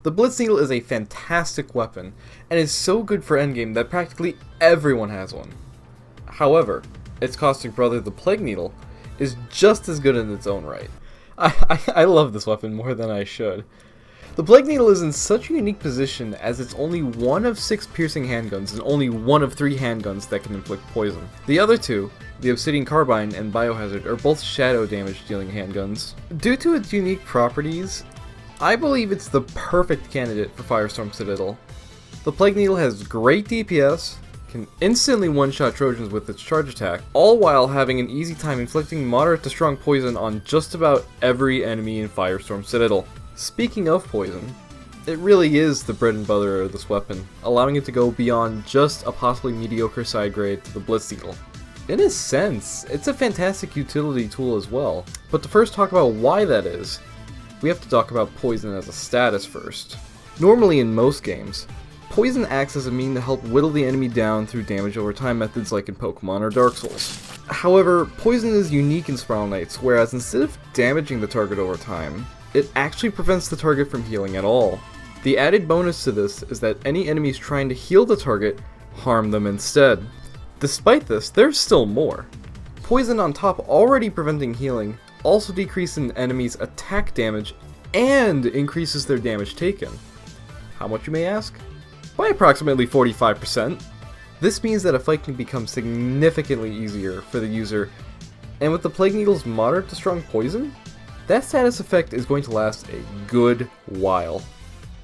The Blitz Needle is a fantastic weapon, and is so good for endgame that practically everyone has one. However, its caustic brother, the Plague Needle, is just as good in its own right. I love this weapon more than I should. The Plague Needle is in such a unique position as it's only one of 6 piercing handguns and only one of 3 handguns that can inflict poison. The other two, the Obsidian Carbine and Biohazard, are both shadow damage dealing handguns. Due to its unique properties, I believe it's the perfect candidate for Firestorm Citadel. The Plague Needle has great DPS, can instantly one-shot Trojans with its charge attack, all while having an easy time inflicting moderate to strong poison on just about every enemy in Firestorm Citadel. Speaking of poison, it really is the bread and butter of this weapon, allowing it to go beyond just a possibly mediocre side grade to the Blitz Needle. In a sense, it's a fantastic utility tool as well, but to first talk about why that is, we have to talk about poison as a status first. Normally in most games, poison acts as a mean to help whittle the enemy down through damage over time methods like in Pokemon or Dark Souls. However, poison is unique in Spiral Knights, whereas instead of damaging the target over time, it actually prevents the target from healing at all. The added bonus to this is that any enemies trying to heal the target harm them instead. Despite this, there's still more. Poison on top already preventing healing also decreases an enemy's attack damage and increases their damage taken. How much, you may ask? By approximately 45%. This means that a fight can become significantly easier for the user, and with the Plague Needle's moderate to strong poison, that status effect is going to last a good while.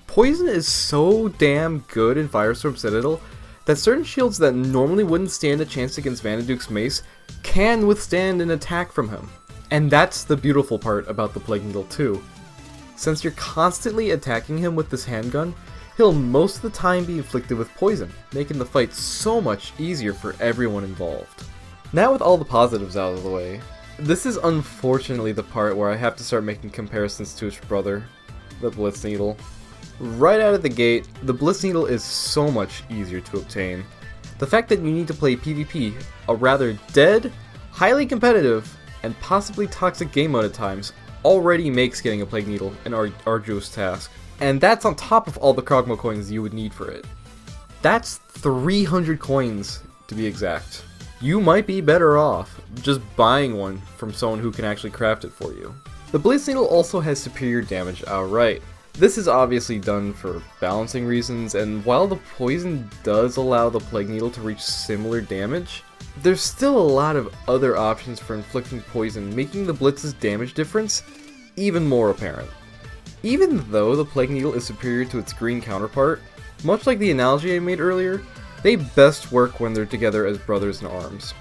Poison is so damn good in Firestorm Citadel that certain shields that normally wouldn't stand a chance against Vanaduke's mace can withstand an attack from him. And that's the beautiful part about the Plague Needle too. Since you're constantly attacking him with this handgun, he'll most of the time be inflicted with poison, making the fight so much easier for everyone involved. Now with all the positives out of the way, this is unfortunately the part where I have to start making comparisons to its brother, the Blitz Needle. Right out of the gate, the Blitz Needle is so much easier to obtain. The fact that you need to play PvP, a rather dead, highly competitive, and possibly toxic game mode at times, already makes getting a Plague Needle an arduous task. And that's on top of all the Krogmo coins you would need for it. That's 300 coins to be exact. You might be better off just buying one from someone who can actually craft it for you. The Blitz Needle also has superior damage outright. This is obviously done for balancing reasons, and while the poison does allow the Plague Needle to reach similar damage, there's still a lot of other options for inflicting poison, making the Blitz's damage difference even more apparent. Even though the Plague Needle is superior to its green counterpart, much like the analogy I made earlier, they best work when they're together as brothers in arms.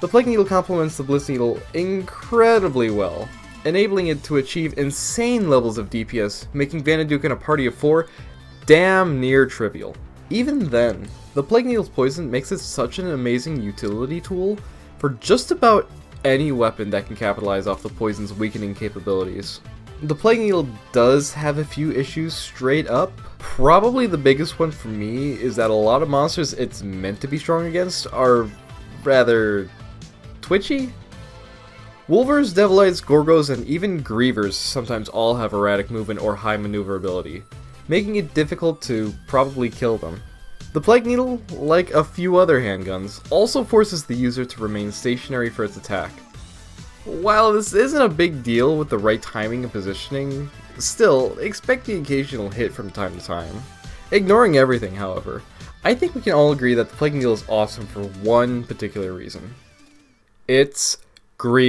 The Plague Needle complements the Blitz Needle incredibly well, enabling it to achieve insane levels of DPS, making Vanaduke in a party of 4 damn near trivial. Even then, the Plague Needle's poison makes it such an amazing utility tool for just about any weapon that can capitalize off the poison's weakening capabilities. The Plague Needle does have a few issues straight up. Probably the biggest one for me is that a lot of monsters it's meant to be strong against are rather twitchy. Wolvers, Devilites, Gorgos, and even Grievers sometimes all have erratic movement or high maneuverability, making it difficult to probably kill them. The Plague Needle, like a few other handguns, also forces the user to remain stationary for its attack. While this isn't a big deal with the right timing and positioning, still, expect the occasional hit from time to time. Ignoring everything, however, I think we can all agree that the Plague Needle is awesome for one particular reason. It's green.